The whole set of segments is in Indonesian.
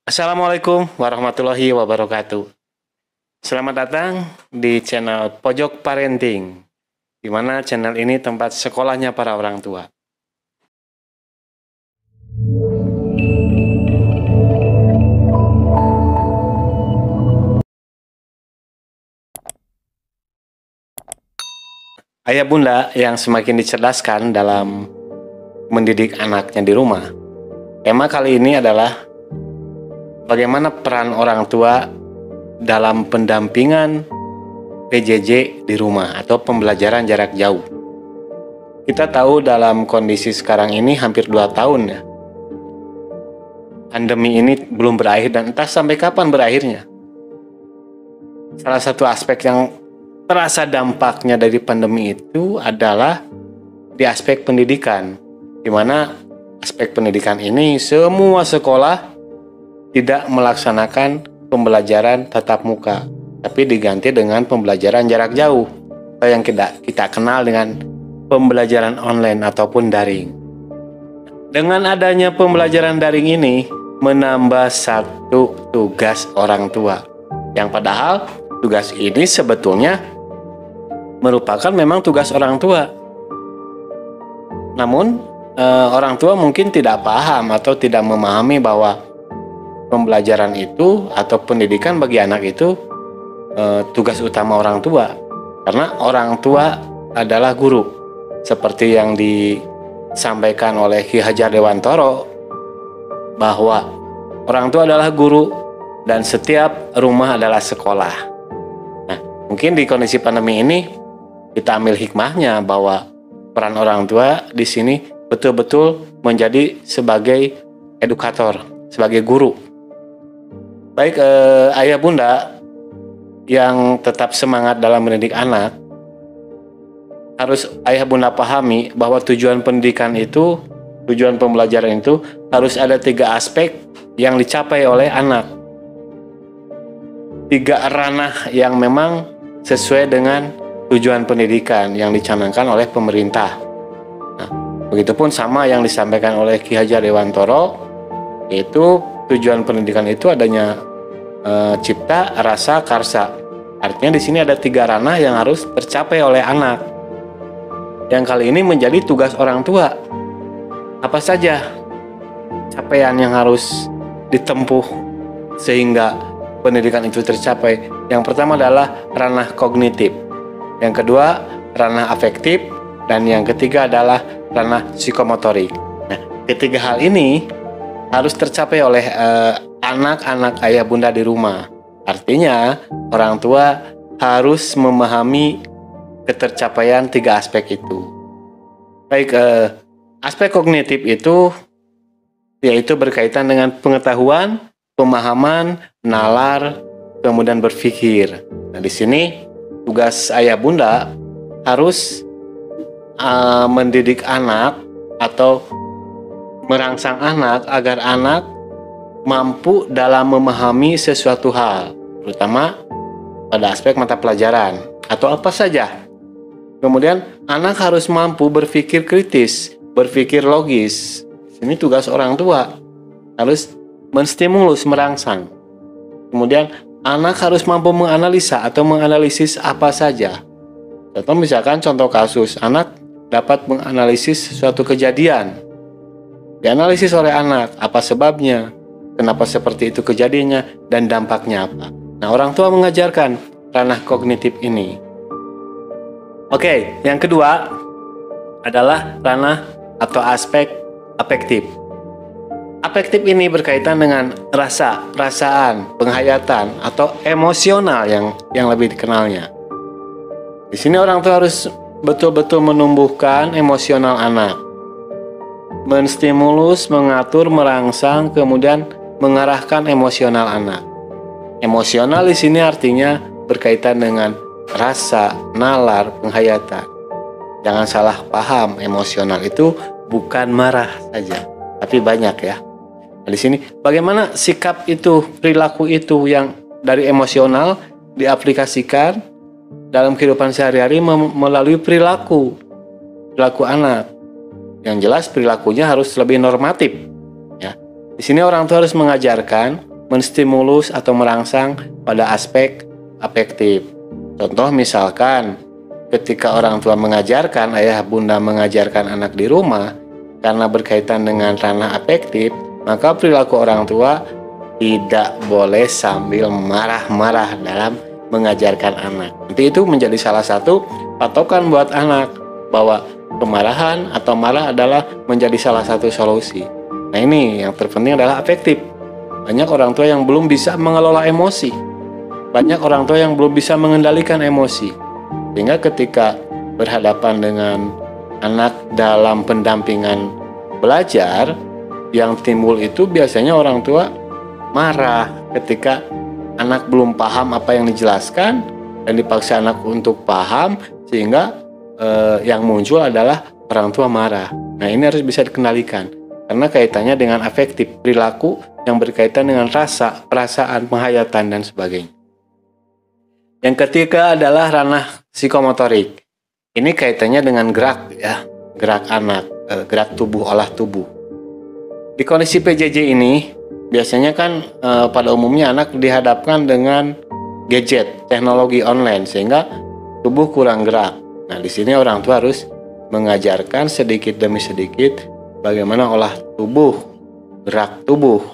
Assalamualaikum warahmatullahi wabarakatuh. Selamat datang di channel Pojok Parenting, di mana channel ini tempat sekolahnya para orang tua. Ayah bunda yang semakin dicerdaskan dalam mendidik anaknya di rumah. Tema kali ini adalah bagaimana peran orang tua dalam pendampingan PJJ di rumah atau pembelajaran jarak jauh. Kita tahu dalam kondisi sekarang ini hampir 2 tahun ya. Pandemi ini belum berakhir dan entah sampai kapan berakhirnya. Salah satu aspek yang terasa dampaknya dari pandemi itu adalah di aspek pendidikan, di mana aspek pendidikan ini semua sekolah tidak melaksanakan pembelajaran tatap muka, tapi diganti dengan pembelajaran jarak jauh atau yang kita kenal dengan pembelajaran online ataupun daring. Dengan adanya pembelajaran daring ini menambah satu tugas orang tua, yang padahal tugas ini sebetulnya merupakan memang tugas orang tua. Namun orang tua mungkin tidak paham atau tidak memahami bahwa pembelajaran itu atau pendidikan bagi anak itu tugas utama orang tua, karena orang tua adalah guru, seperti yang disampaikan oleh Ki Hajar Dewantoro bahwa orang tua adalah guru dan setiap rumah adalah sekolah. Nah, mungkin di kondisi pandemi ini kita ambil hikmahnya bahwa peran orang tua di sini betul-betul menjadi sebagai edukator, sebagai guru. Baik ayah bunda yang tetap semangat dalam mendidik anak, harus ayah bunda pahami bahwa tujuan pendidikan itu, tujuan pembelajaran itu harus ada 3 aspek yang dicapai oleh anak. 3 ranah yang memang sesuai dengan tujuan pendidikan yang dicanangkan oleh pemerintah. Nah, begitupun sama yang disampaikan oleh Ki Hajar Dewantoro, yaitu tujuan pendidikan itu adanya cipta, rasa, karsa. Artinya di sini ada 3 ranah yang harus tercapai oleh anak. Yang kali ini menjadi tugas orang tua. Apa saja capaian yang harus ditempuh sehingga pendidikan itu tercapai? Yang pertama adalah ranah kognitif. Yang kedua, ranah afektif, dan yang ketiga adalah ranah psikomotorik. Nah, ketiga hal ini harus tercapai oleh anak-anak ayah bunda di rumah. Artinya, orang tua harus memahami ketercapaian 3 aspek itu. Baik, aspek kognitif itu yaitu berkaitan dengan pengetahuan, pemahaman, nalar, kemudian berpikir. Nah, di sini tugas ayah bunda harus mendidik anak atau merangsang anak agar anak mampu dalam memahami sesuatu hal, terutama pada aspek mata pelajaran atau apa saja. Kemudian anak harus mampu berpikir kritis, berpikir logis. Ini tugas orang tua, harus menstimulus, merangsang. Kemudian anak harus mampu menganalisa atau menganalisis apa saja. Contoh misalkan contoh kasus, anak dapat menganalisis suatu kejadian. Dianalisis oleh anak, apa sebabnya, kenapa seperti itu kejadiannya, dan dampaknya apa. Nah, orang tua mengajarkan ranah kognitif ini. Oke, yang kedua adalah ranah atau aspek afektif. Afektif ini berkaitan dengan rasa, perasaan, penghayatan, atau emosional yang lebih dikenalnya. Di sini orang tua harus betul-betul menumbuhkan emosional anak, menstimulus, mengatur, merangsang, kemudian mengarahkan emosional anak. Emosional di sini artinya berkaitan dengan rasa, nalar, penghayatan. Jangan salah paham, emosional itu bukan marah saja, tapi banyak ya. Nah, di sini bagaimana sikap itu, perilaku itu yang dari emosional diaplikasikan dalam kehidupan sehari-hari melalui perilaku anak. Yang jelas perilakunya harus lebih normatif. Ya, di sini orang tua harus mengajarkan menstimulus atau merangsang pada aspek afektif. Contoh misalkan ketika orang tua mengajarkan, ayah bunda mengajarkan anak di rumah, karena berkaitan dengan ranah afektif, maka perilaku orang tua tidak boleh sambil marah-marah dalam mengajarkan anak. Nanti itu menjadi salah satu patokan buat anak bahwa kemarahan atau marah adalah menjadi salah satu solusi. Nah ini yang terpenting adalah afektif. Banyak orang tua yang belum bisa mengelola emosi. Banyak orang tua yang belum bisa mengendalikan emosi. Sehingga ketika berhadapan dengan anak dalam pendampingan belajar, yang timbul itu biasanya orang tua marah ketika anak belum paham apa yang dijelaskan dan dipaksa anak untuk paham, sehingga yang muncul adalah orang tua marah. Nah ini harus bisa dikendalikan karena kaitannya dengan afektif, perilaku yang berkaitan dengan rasa, perasaan, penghayatan dan sebagainya. Yang ketiga adalah ranah psikomotorik. Ini kaitannya dengan gerak ya, gerak anak, gerak tubuh, olah tubuh. Di kondisi PJJ ini biasanya kan pada umumnya anak dihadapkan dengan gadget, teknologi online sehingga tubuh kurang gerak. Nah, di sini orang tua harus mengajarkan sedikit demi sedikit bagaimana olah tubuh, gerak tubuh.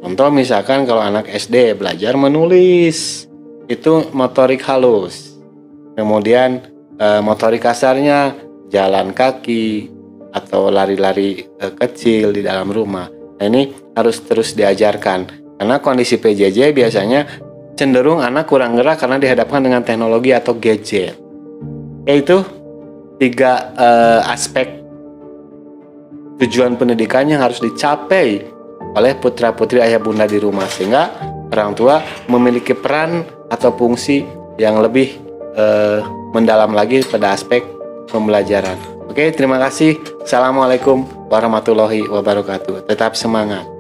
Contoh misalkan kalau anak SD belajar menulis, itu motorik halus. Kemudian motorik kasarnya jalan kaki atau lari-lari kecil di dalam rumah. Nah, ini harus terus diajarkan karena kondisi PJJ biasanya cenderung anak kurang gerak karena dihadapkan dengan teknologi atau gadget. Yaitu 3 aspek tujuan pendidikan yang harus dicapai oleh putra-putri ayah bunda di rumah, sehingga orang tua memiliki peran atau fungsi yang lebih mendalam lagi pada aspek pembelajaran. Oke, terima kasih. Assalamualaikum warahmatullahi wabarakatuh. Tetap semangat.